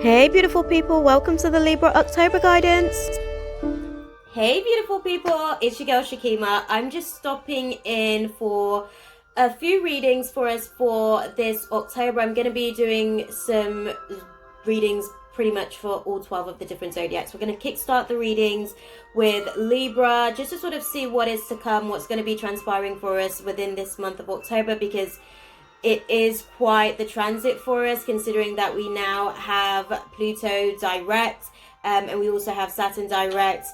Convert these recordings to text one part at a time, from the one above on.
Hey beautiful people, welcome to the Libra October guidance. Hey beautiful people, it's your girl Shakima. I'm just stopping in for a few readings for us for this October. I'm going to be doing some readings pretty much for all 12 of the different zodiacs. We're going to kickstart the readings with Libra just to sort of see what is to come, what's going to be transpiring for us within this month of October, because it is quite the transit for us, considering that we now have Pluto direct, and we also have Saturn direct.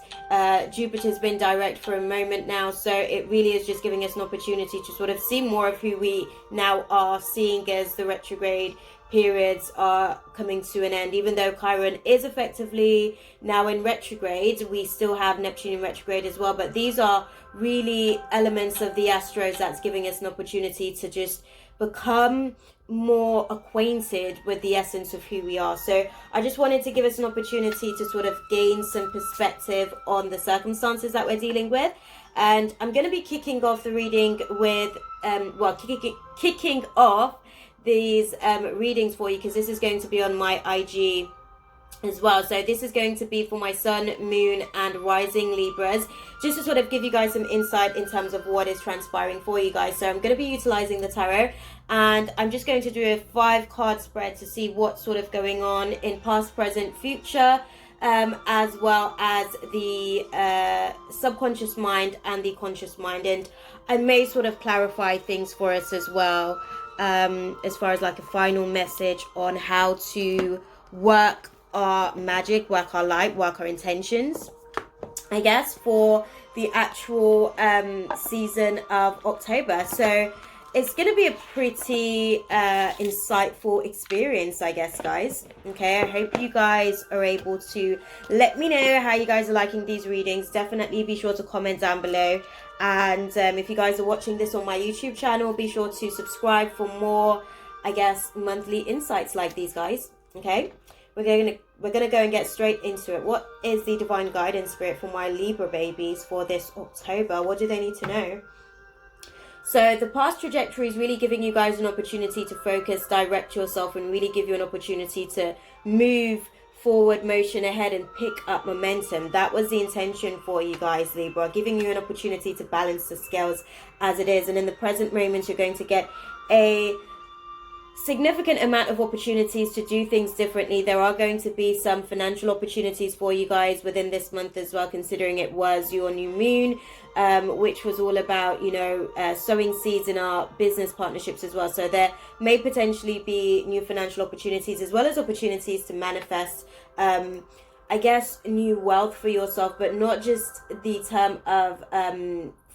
Jupiter's been direct for a moment now, so it really is just giving us an opportunity to sort of see more of who we now are, seeing as the retrograde periods are coming to an end. Even though Chiron is effectively now in retrograde, we still have Neptune in retrograde as well, but these are really elements of the astros that's giving us an opportunity to just become more acquainted with the essence of who we are. So I just wanted to give us an opportunity to sort of gain some perspective on the circumstances that we're dealing with. And I'm going to be kicking off the reading with kicking off these readings for you, because this is going to be on my IG as well. So this is going to be for my sun, moon and rising Libras, just to sort of give you guys some insight in terms of what is transpiring for you guys. So I'm going to be utilizing the tarot, and I'm just going to do a 5-card spread to see what's sort of going on in past, present, future, as well as the subconscious mind and the conscious mind. And I may sort of clarify things for us as well, as far as like a final message on how to work our magic, work our light, work our intentions, I guess, for the actual season of October. So it's going to be a pretty insightful experience, I guess, guys. Okay, I hope you guys are able to let me know how you guys are liking these readings. Definitely be sure to comment down below. And if you guys are watching this on my YouTube channel, be sure to subscribe for more, I guess, monthly insights like these, guys. Okay, we're gonna go and get straight into it. What is the divine guidance spirit for my Libra babies for this October? What do they need to know? So the past trajectory is really giving you guys an opportunity to focus, direct yourself, and really give you an opportunity to move forward, motion ahead, and pick up momentum. That was the intention for you guys, Libra, giving you an opportunity to balance the scales as it is. And in the present moment, you're going to get a significant amount of opportunities to do things differently. There are going to be some financial opportunities for you guys within this month as well, considering it was your new moon, which was all about, sowing seeds in our business partnerships as well. So there may potentially be new financial opportunities, as well as opportunities to manifest, I guess, new wealth for yourself, but not just the term of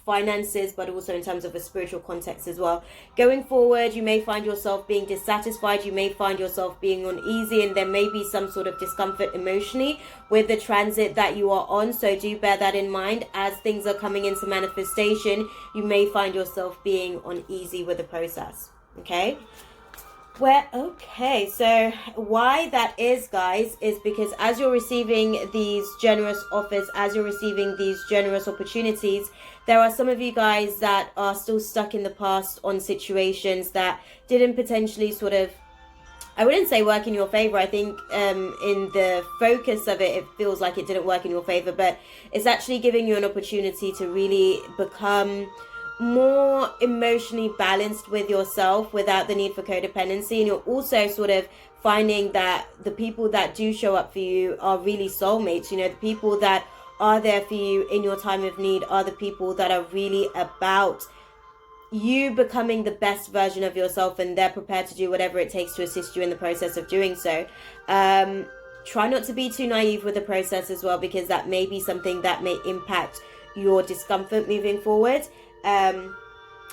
finances, but also in terms of a spiritual context as well. Going forward, you may find yourself being dissatisfied, you may find yourself being uneasy, and there may be some sort of discomfort emotionally with the transit that you are on. So do bear that in mind. As things are coming into manifestation, you may find yourself being uneasy with the process. Okay, so why that is, guys, is because as you're receiving these generous offers, as you're receiving these generous opportunities, there are some of you guys that are still stuck in the past on situations that didn't potentially sort of, I wouldn't say work in your favor. I think in the focus of it, it feels like it didn't work in your favor, but it's actually giving you an opportunity to really become more emotionally balanced with yourself without the need for codependency. And you're also sort of finding that the people that do show up for you are really soulmates. The people that are there for you in your time of need are the people that are really about you becoming the best version of yourself, and they're prepared to do whatever it takes to assist you in the process of doing so. Try not to be too naive with the process as well, because that may be something that may impact your discomfort moving forward. And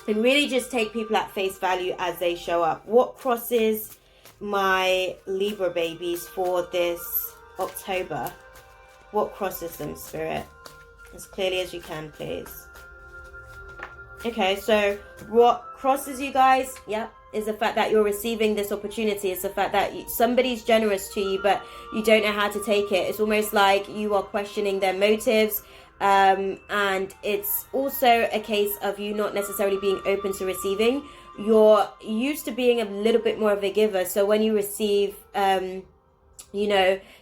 really just take people at face value as they show up. What crosses my Libra babies for this October? What crosses them, Spirit? As clearly as you can, please. Okay, so what crosses you guys, is the fact that you're receiving this opportunity. It's the fact that somebody's generous to you, but you don't know how to take it. It's almost like you are questioning their motives. And it's also a case of you not necessarily being open to receiving. You're used to being a little bit more of a giver. So when you receive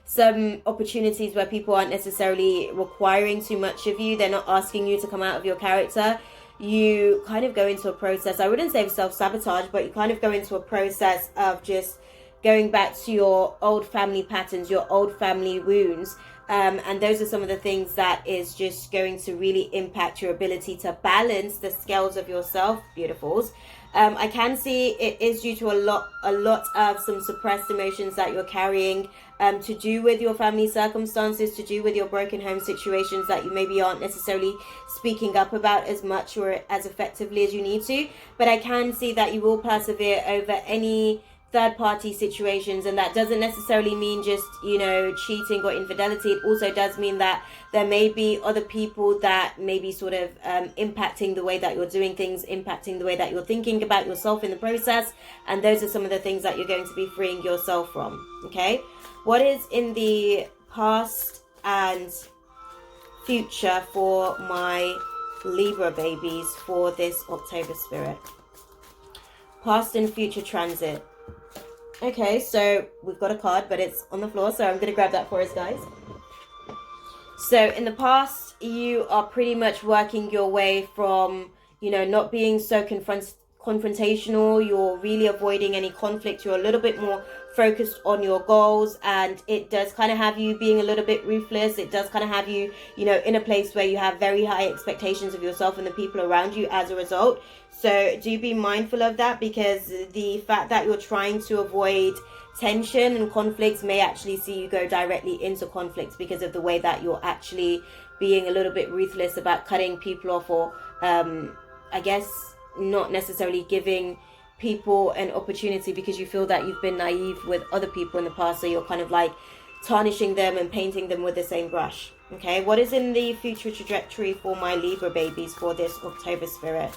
some opportunities where people aren't necessarily requiring too much of you. They're not asking you to come out of your character. You kind of go into a process, I wouldn't say self-sabotage, but you kind of go into a process of just going back to your old family patterns, your old family wounds. And those are some of the things that is just going to really impact your ability to balance the scales of yourself, beautifuls. I can see it is due to a lot of some suppressed emotions that you're carrying, to do with your family circumstances, to do with your broken home situations that you maybe aren't necessarily speaking up about as much or as effectively as you need to. But I can see that you will persevere over any third party situations, and that doesn't necessarily mean just cheating or infidelity. It also does mean that there may be other people that may be sort of impacting the way that you're doing things, impacting the way that you're thinking about yourself in the process, and those are some of the things that you're going to be freeing yourself from. Okay, what is in the past and future for my Libra babies for this October, Spirit? Past and future transit. Okay, so we've got a card, but it's on the floor, so I'm going to grab that for us, guys. So in the past, you are pretty much working your way from, not being so confrontational. You're really avoiding any conflict. You're a little bit more focused on your goals, and it does kind of have you being a little bit ruthless. It does kind of have you, in a place where you have very high expectations of yourself and the people around you as a result. So do be mindful of that, because the fact that you're trying to avoid tension and conflicts may actually see you go directly into conflicts because of the way that you're actually being a little bit ruthless about cutting people off, or I guess not necessarily giving people an opportunity because you feel that you've been naive with other people in the past, so you're kind of like tarnishing them and painting them with the same brush. Okay, what is in the future trajectory for my Libra babies for this October, Spirit?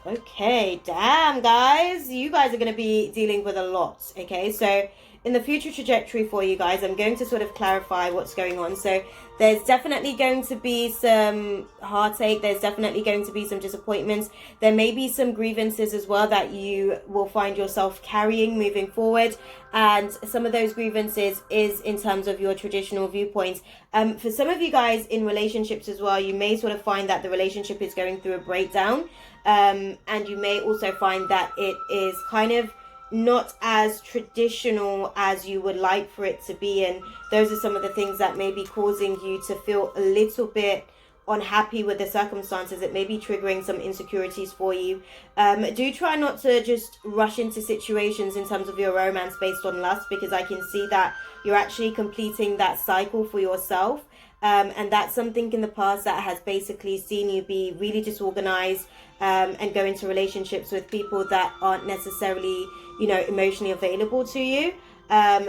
Okay, damn, guys, you guys are going to be dealing with a lot. Okay, so in the future trajectory for you guys, I'm going to sort of clarify what's going on. So there's definitely going to be some heartache. There's definitely going to be some disappointments. There may be some grievances as well that you will find yourself carrying moving forward. And some of those grievances is in terms of your traditional viewpoints. For some of you guys in relationships as well, you may sort of find that the relationship is going through a breakdown. And you may also find that it is kind of not as traditional as you would like for it to be, and those are some of the things that may be causing you to feel a little bit unhappy with the circumstances. It may be triggering some insecurities for you. Do try not to just rush into situations in terms of your romance based on lust, because I can see that you're actually completing that cycle for yourself. And that's something in the past that has basically seen you be really disorganized, and go into relationships with people that aren't necessarily, emotionally available to you.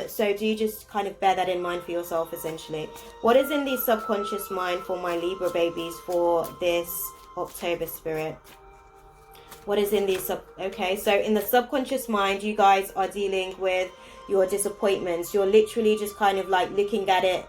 So do just kind of bear that in mind for yourself, essentially. What is in the subconscious mind for my Libra babies for this October, Spirit? What is in the okay, so in the subconscious mind, you guys are dealing with your disappointments. You're literally just kind of like looking at it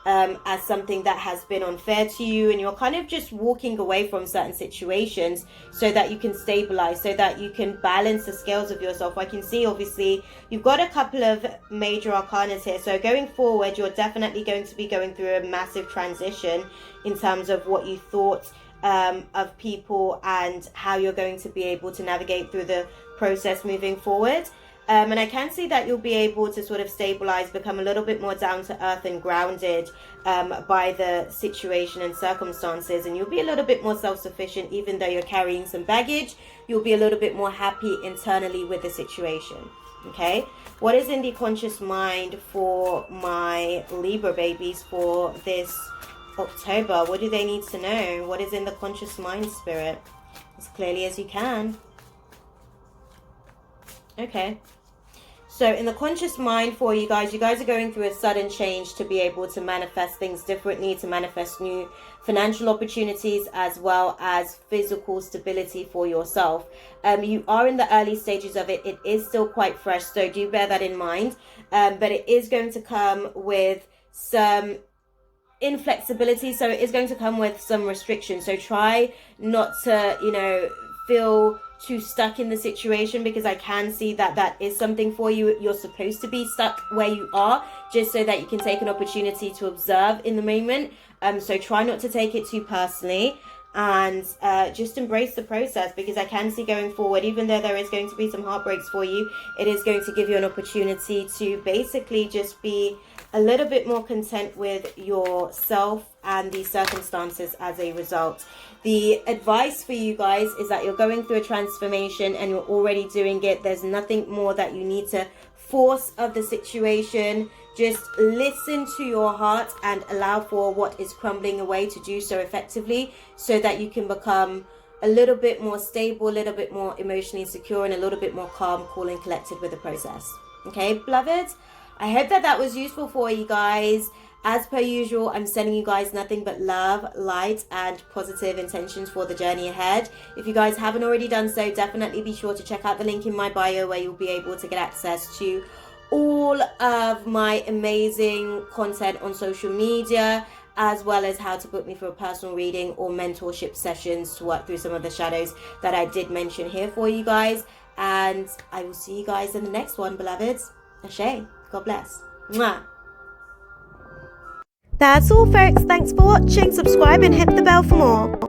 as something that has been unfair to you, and you're kind of just walking away from certain situations so that you can stabilize, so that you can balance the scales of yourself. I can see obviously you've got a couple of major arcanas here, so going forward you're definitely going to be going through a massive transition in terms of what you thought of people and how you're going to be able to navigate through the process moving forward. And I can see that you'll be able to sort of stabilize, become a little bit more down to earth and grounded by the situation and circumstances. And you'll be a little bit more self-sufficient, even though you're carrying some baggage. You'll be a little bit more happy internally with the situation. Okay, what is in the conscious mind for my Libra babies for this October? What do they need to know? What is in the conscious mind, Spirit? As clearly as you can. Okay. So in the conscious mind for you guys are going through a sudden change to be able to manifest things differently, to manifest new financial opportunities as well as physical stability for yourself. You are in the early stages of it. It is still quite fresh, so do bear that in mind. But it is going to come with some inflexibility, so it is going to come with some restrictions. So try not to, feel too stuck in the situation, because I can see that that is something for you. You're supposed to be stuck where you are just so that you can take an opportunity to observe in the moment. So try not to take it too personally, and just embrace the process, because I can see going forward, even though there is going to be some heartbreaks for you, it is going to give you an opportunity to basically just be a little bit more content with yourself and the circumstances as a result. The advice for you guys is that you're going through a transformation and you're already doing it. There's nothing more that you need to force of the situation. Just listen to your heart and allow for what is crumbling away to do so effectively, so that you can become a little bit more stable, a little bit more emotionally secure, and a little bit more calm, cool, and collected with the process. Okay, beloveds? I hope that that was useful for you guys. As per usual, I'm sending you guys nothing but love, light, and positive intentions for the journey ahead. If you guys haven't already done so, definitely be sure to check out the link in my bio, where you'll be able to get access to all of my amazing content on social media, as well as how to book me for a personal reading or mentorship sessions to work through some of the shadows that I did mention here for you guys. And I will see you guys in the next one, beloveds. Ashe. God bless. Mwah. That's all, folks. Thanks for watching. Subscribe and hit the bell for more.